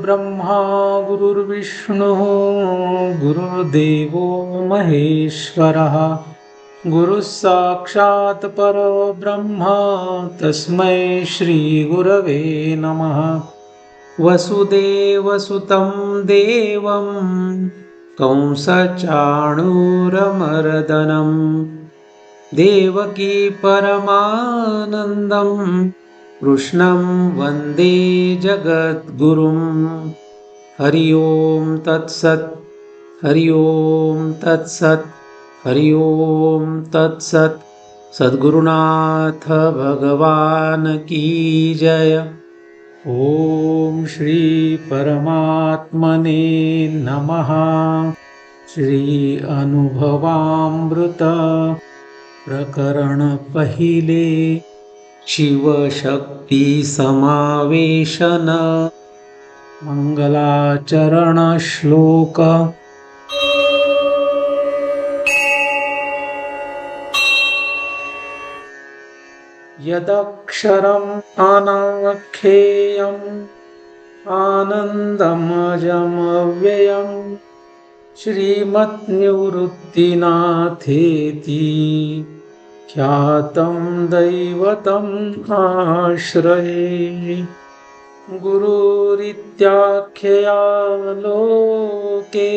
गुरुर्ब्रह्मा गुरुर्विष्णुः गुरुर्देवो महेश्वरः गुरुः साक्षात् परब्रह्म तस्मै श्रीगुरवे नमः। वसुदेवसुतं देवं कंसचाणूरमर्दनं देवकी परमानन्दं कृष्णं वन्दे जगद्गुरुं। हरि ओं तत्सत् हरि ओं तत्सत् हरि ओं तत्सत्। सद्गुरुनाथ भगवान की जय। ओम श्री परमात्मने नमः। श्री अनुभवामृत प्रकरण पहिले शिवशक्ती समावेशन मंगलाचरण श्लोक। यदक्षरम् अनाख्येयम् आनन्दमजमव्ययम् श्रीमन्निवृत्तिनाथेति ख्यातं दैवतम् आश्रये। गुरुरित्याख्यया लोके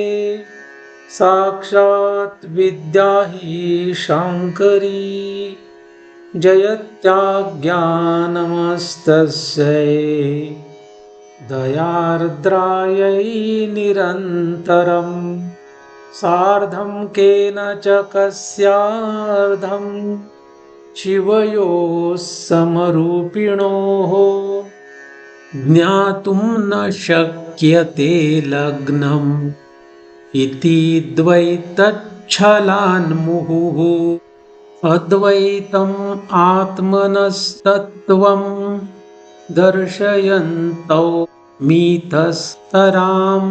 साक्षात् विद्या हि शाङ्करी जयत्याज्ञानमस्तस्यै दयार्द्रायै निरन्तरं सार्धं केन च कस्यार्धं शिवयोः समरूपिणोः ज्ञातुं न शक्यते लग्नम् इति द्वैतच्छलान्मुहुः अद्वैतम् आत्मनस्तत्त्वं दर्शयन्तौ मीतस्तरां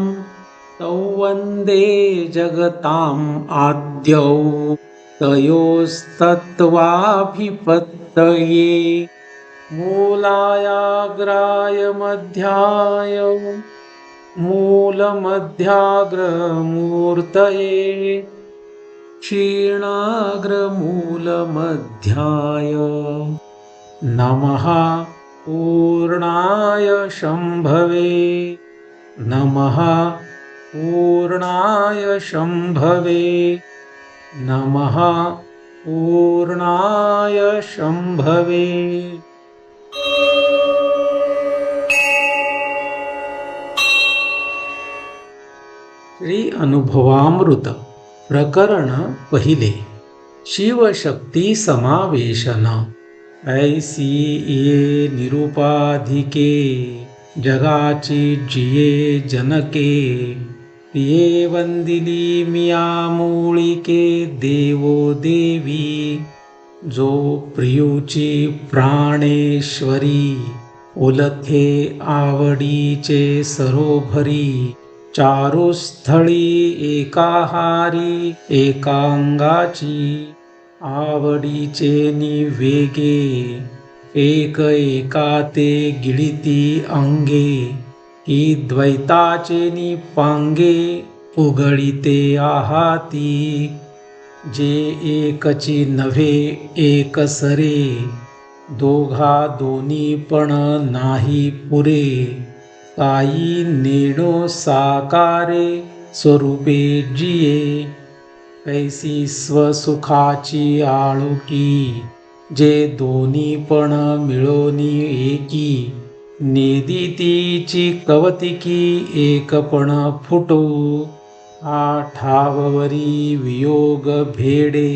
तौ वन्दे जगताम् आद्यौ तयोस्तत्त्वाभिपत्तये मूलायाग्राय मध्याय मूलमध्याग्रमूर्तये क्षीणाग्रमूलमध्याय नमः पूर्णाय शम्भवे नमः पूर्णाय शम्भवे नमः पूर्णाय शम्भवे। श्री अनुभवामृत प्रकरण पहिले शिवशक्ती समावेशन। ऐसी ये निरुपाधिके जगाची जिये जनके ये वंदिली मिया मूळिके देवो देवी जो प्रियूची प्राणेश्वरी उलथे आवडीचे सरोभरी चारुस्थळी एकाहारी एकांगाची आवडीचे निवेगे एक एकाते गिळिती अंगे ही द्वैताचे निपांगे उघळीते आहाती जे एकची नव्हे एकसरे दोघा दोन्ही पण नाही पुरे काही नेणो साकारे स्वरूपे जिये ऐसी स्वसुखाची आळुकी जे दोन्ही पण मिळोनी एकी नेदितीची कवतिकी एकपण फुटो आठावरी वियोग भेडे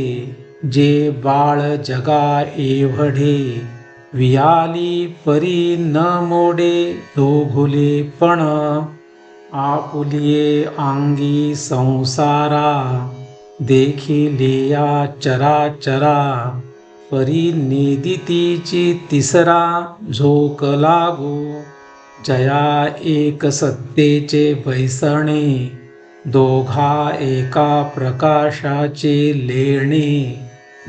जे बाळ जगा एवढे वियाली परी न मोडे दोघुले पण आपुलिये अंगी संसारा देखिले या चराचरा परी नेदितीची तिसरा झोक लागो जया एक सत्तेचे बैसणे दोघा एका प्रकाशाचे लेणे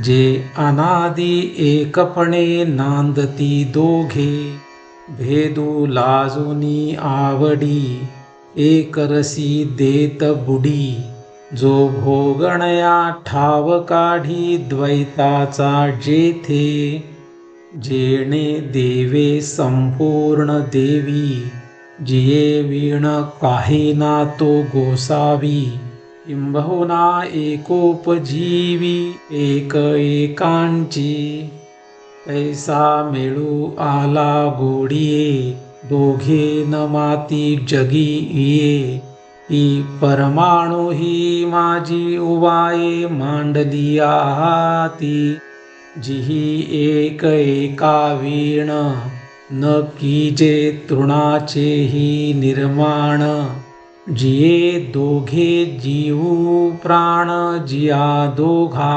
जे अनादि एकपणे नांदती दोघे भेदू लाजुनी आवडी, एकरसी देत बुडी, जो भोगणया ठाव काढी द्वैताचा जेथे, जेणे देवे संपूर्ण देवी, जिये वीण काहीना तो गोसावी, किंबहुना एकोपजीवी एक एकांची, ऐसा मेळू आला गोडिये, दोघे न माती जगी ये, ही परमाणु ही माझी उवाये मांडलिया हाती, जिही एक एका वीण, न कीजे तृणाचेही निर्माण, जिये दोघे जीवू प्राण जिया दोघा,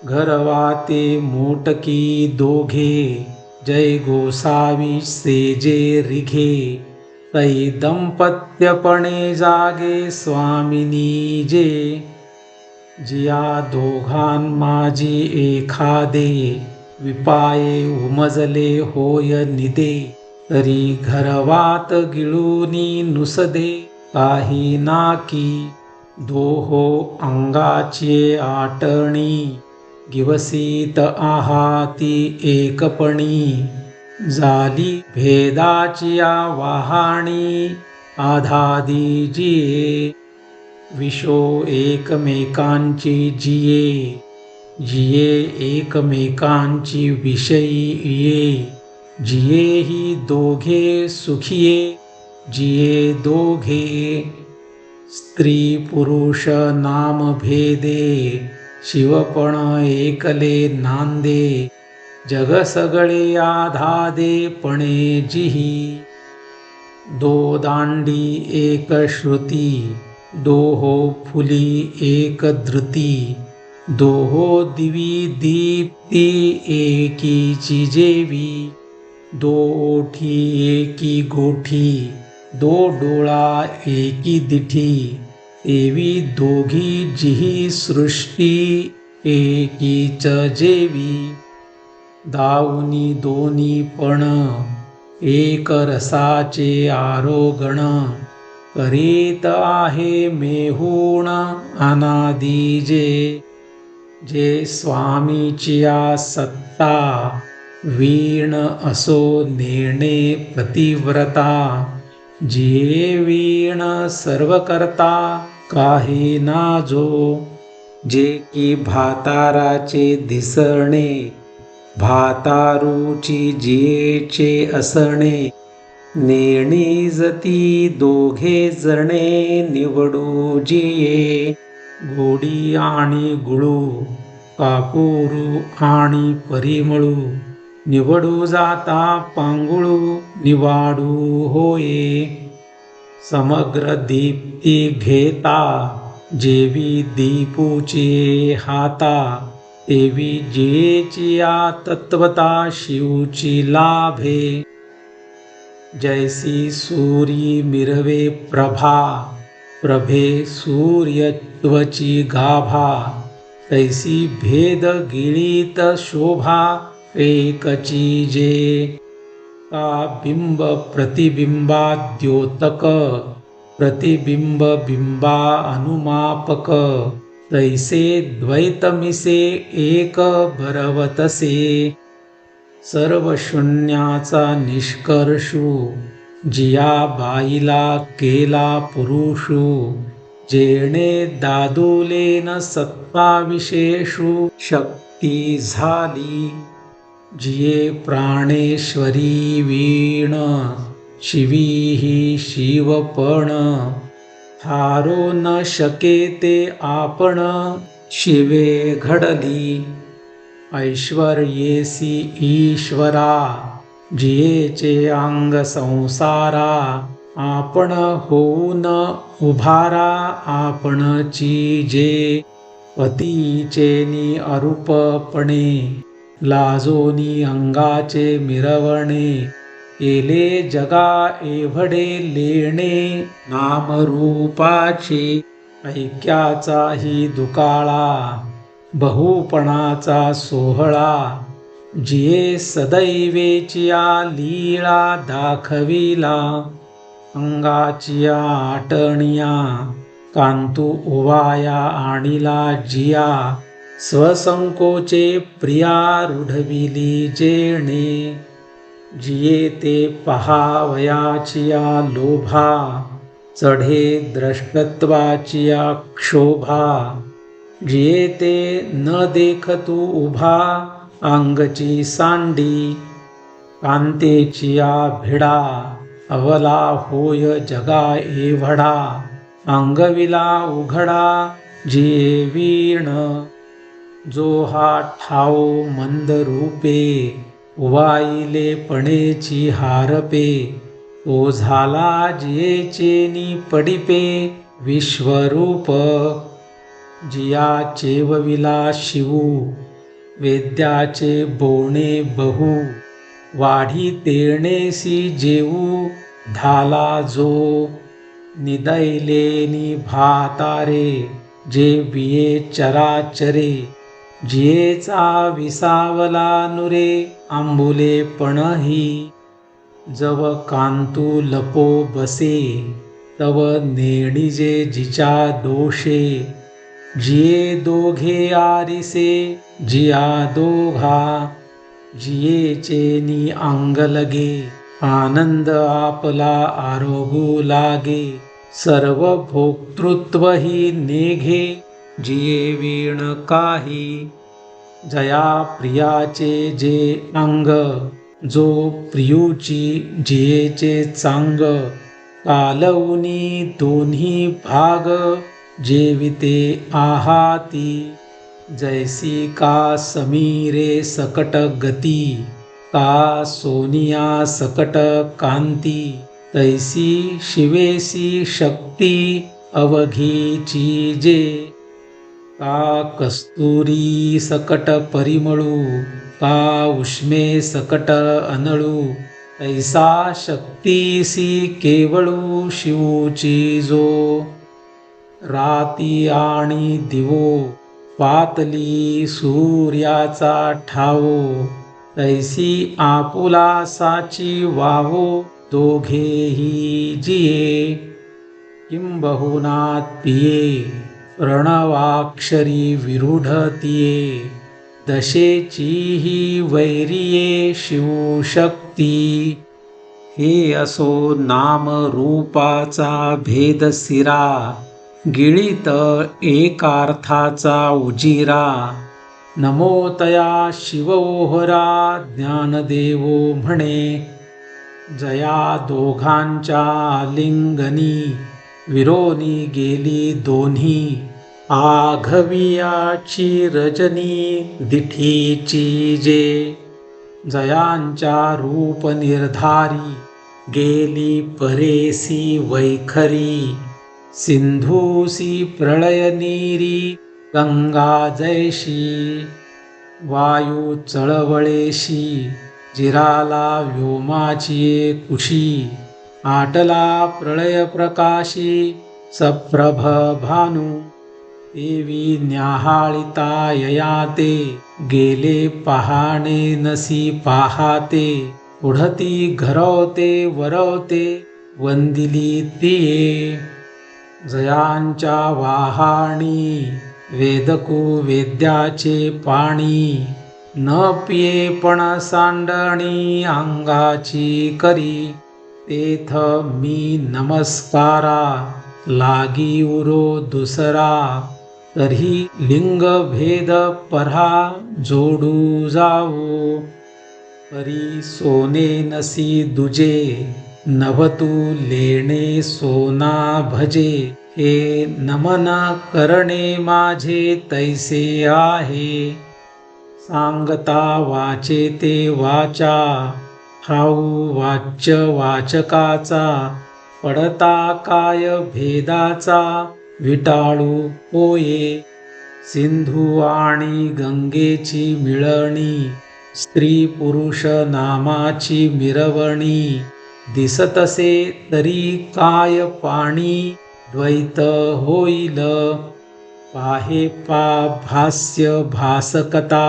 घरवाते मोटकी दोघे, जय गोसावी सेजे रिघे, तै दंपत्यपणे जागे स्वामिनी जे, जिया दोघां माझी एखादे, विपाये उमजले होय निदे, तरी घरवात गिळूनी नुसदे, काही नाकी दोहो अंगाची आटणी, गिवसीत आहाती एकपणी, झाली भेदाची वाहाणी, आधादी जिये, विशो एकमेकांची जिये, जिये एकमेकांची विषयी ये, जिये ही दोघे सुखिये, जिये दोघे, स्त्री पुरुष नाम भेदे, शिवपण एकले नांदे, जग सगळे आधादे पणे जिही, दो दांडी एक श्रुती, दोहो फुली एक धृती, दोहो दिवी दीप्ती एकीची जेवी, दो ओठी एकी गोठी, दो डोळा एकी दिठी, एवी दोघी जिही सृष्टी एकीच जेवी, दाऊनी दोन्ही पण एक रसाचे आरोगण, करीत आहे मेहूण अनादी जे, जे स्वामीचिया सत्ता, वीण असो नेणे प्रतिव्रता, जिये वीण सर्व करता, काही ना जो, जे की भाताराचे दिसणे, भातारूची जियेचे असणे, नेणी जती दोघे जणे निवडू जिये, गोडी आणि गुळू, कापुरू आणि परिमळू, निवडू जाता पांगुळू निवाडू होये, समग्र दीप्ती घेता, जेवी दीपूचे हाता, तेवी जियेचिया तत्वता शिवची लाभे, जैसी सूरी मिरवे प्रभा, प्रभे सूर्यत्वची गाभा, तैसी भेद गिळीत शोभा एकची जे, का बिंब प्रतिबिंबा द्योतक, प्रतिबिंब बिंबा अनुमापक, तैसे द्वैतमिसे एक भरवतसे, सर्व शून्याचा निष्कर्षू, जिया बाईला केला पुरुषू, जेणे दादुलेन सत्ता विशेषू शक्ती झाली, जिये प्राणेश्वरी वीण, शिवी ही शिवपण, हारो न शके ते आपण, शिवे घडली, ऐश्वर्येसी ईश्वरा, जियेचे अंग संसारा, आपण होऊन उभारा आपणची जे, पतीचेनी अरूपपणे, लाजोनी अंगाचे मिरवणे, केले जगा एवढे लेणे, नामरूपाचे ऐक्याचाही दुकाळा, बहुपणाचा सोहळा, जिये सदैवेचिया लीळा दाखविला, अंगाचिया आटणिया कांतू ओवाया आणिला जिया, स्वसंकोचे प्रिया रूढविली जेणे, जिये ते पहावयाचिया लोभा, चढे द्रष्टत्वाचिया क्षोभा, जिये ते न देखतू उभा अंगची सांडी, कांतेचिया भिडा अवला होय जगा एवढा, अंगविला उघडा जिये वीण, जो हा ठाव मंद रूपे उवाईले पणेची हारपे, तो झाला जियेचेनी पडिपे विश्वरूप, जिया चेवविला शिवू वेद्याचे बोणे बहु, वाढी तेणेसी जेऊ धाला जो, निदैलेनी भातारे जे बिये चराचरे, जियेचा विसावला नुरे आंबुले पणही, जव कांतू लपो बसे तव नेणिजे जिच्या दोषे, जिये दोघे आरिसे जिया दोघा, जियेचेनी अंग लगे आनंद आपला आरोगू लागे, सर्व भोक्तृत्व ही नेघे जिये वीण काही, जया प्रियाचे जे अंग जो प्रियूची जियेचे चांग, कालवनी दोन्ही भाग जेविते आहाती, जैसी का समीरे सकट गती, का सोनिया सकट कांती, तैसी शिवेसी शक्ती अवघीची जे, का कस्तुरी सकट परिमळू, का उष्मे सकट अनळू, तैसा शक्तीसी केवळू शिवूची जो, राती आणि दिवो पातली सूर्याचा ठावो, तैसी आपुला साची वाहो दोघेही जिये, किंबहुनात पिये प्रणवाक्षरी विरूढतिये, दशेचीही वैरिये शिवशक्ती, हे असो नाम रूपाचा भेद सिरा, गिळीत एकार्थाचा उजिरा, नमोतया शिवोहरा ज्ञानदेवो म्हणे, जया दोघांच्या आलिंगनी विरोनी गेली दोन्ही, आघवियाची रजनी दिठीची जे, जयांच्या रूप निर्धारी गेली परेसी वैखरी, सिंधूसी प्रळयनीरी गंगा जैशी, वायू चळवळेशी जिराला व्योमाची कुशी, आटला प्रळय प्रकाशी सप्रभ भानू, देवी न्याहाळिता ययाते गेले पहाणे नसी पाहाते, पुढती घरवते वरवते वंदिली तिये, जयांच्या वाहाणी वेदकू वेद्याचे पाणी, न पिये पण सांडणी अंगाची करी, तेथ मी नमस्कारा लागी उरो दुसरा, तरी लिंग भेद परा जोडू जावो, परी सोने नसी दुजे नभतू लेणे सोना भजे, हे नमन करणे माझे तैसे आहे, सांगता वाचे ते वाचा ठाऊ वाच्य वाचकाचा, पडता काय भेदाचा विटाळू होये, सिंधू आणि गंगेची मिळणी, स्त्री पुरुष नामाची मिरवणी, दिसतसे तरी काय पाणी द्वैत होईल, पाहे पा भास्य भासकता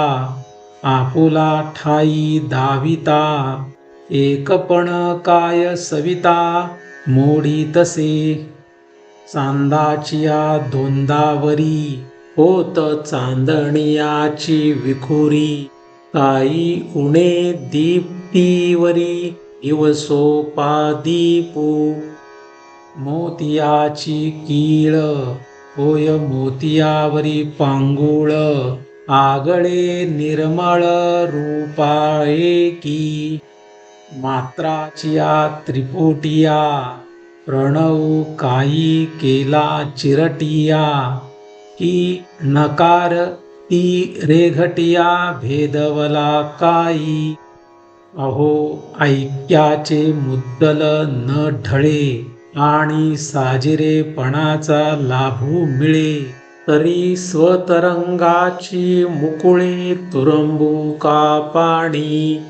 आपुला ठाई दाविता, एकपण काय सविता मोडी तसे. चांदाचिया दोंदावरी होत चांदण्याची विखुरी, काही उणे दीप्तीवरी दिवसोपादीपू. मोतियाची कीळ होय मोतियावरी पांगुळ, आगळे निर्मळ रूपाएकी. मात्राचिया त्रिपुटिया प्रणव काही केला चिरटिया, की नकार ती रेघटिया भेदवला काही. अहो ऐक्याचे मुद्दल न ढळे, आणि साजिरेपणाचा लाभू मिळे. तरी स्वतरंगाची मुकुळे तुरंबू का पाणी.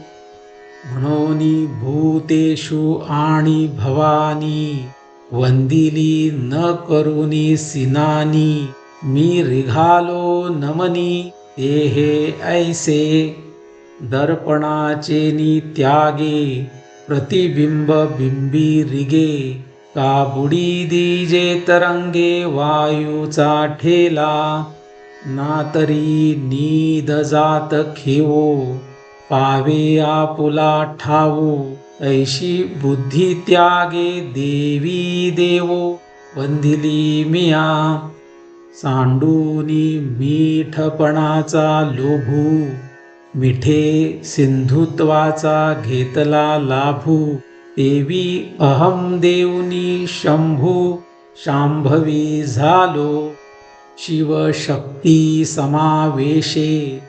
म्हणून भूतेषु आणि भवानी, वंदिली न करुनी सिनानी. मी रिघालो नमनी ते हे ऐसे, दर्पणाचे त्यागे प्रतिबिंब बिंबी रिगे. का बुडी दीजे तरंगे वायूचा ठेला, ना तरी नीद जात खेवो पावे आपुला ठावो. ऐशी बुद्धी त्यागे देवी देवो, वंदिली मिया. सांडूनी मीठपणाचा लोभू, मिठे सिंधुत्वाचा घेतला लाभू. देवी अहम देऊनी शंभू, शांभवी झालो. शिवशक्ती समावेशे,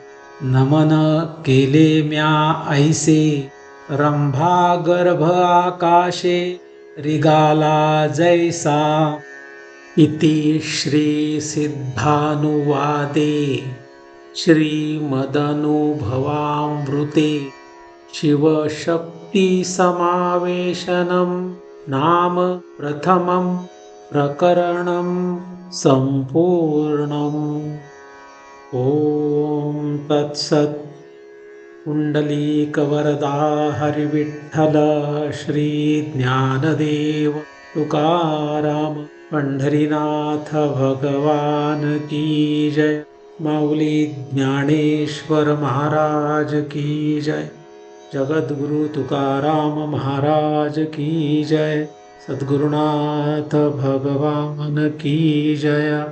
नमन केले म्या ऐसे. रंभा गर्भ आकाशे, रिगाला जैसा. इति श्री सिद्धानुवादे श्रीमदनुभवामृते शिवशक्ती समावेशनं नाम प्रथमं प्रकरणं संपूर्णम्. ॐ तत्सत्. पुंडलीकवरदा हरिविठ्ठल श्री ज्ञानदेव तुकाराम पंढरीनाथ भगवान की जय. माऊली ज्ञानेश्वर महाराज की जय. जगद्गुरु तुकाराम महाराज की जय. सद्गुरुनाथ भगवान की जय.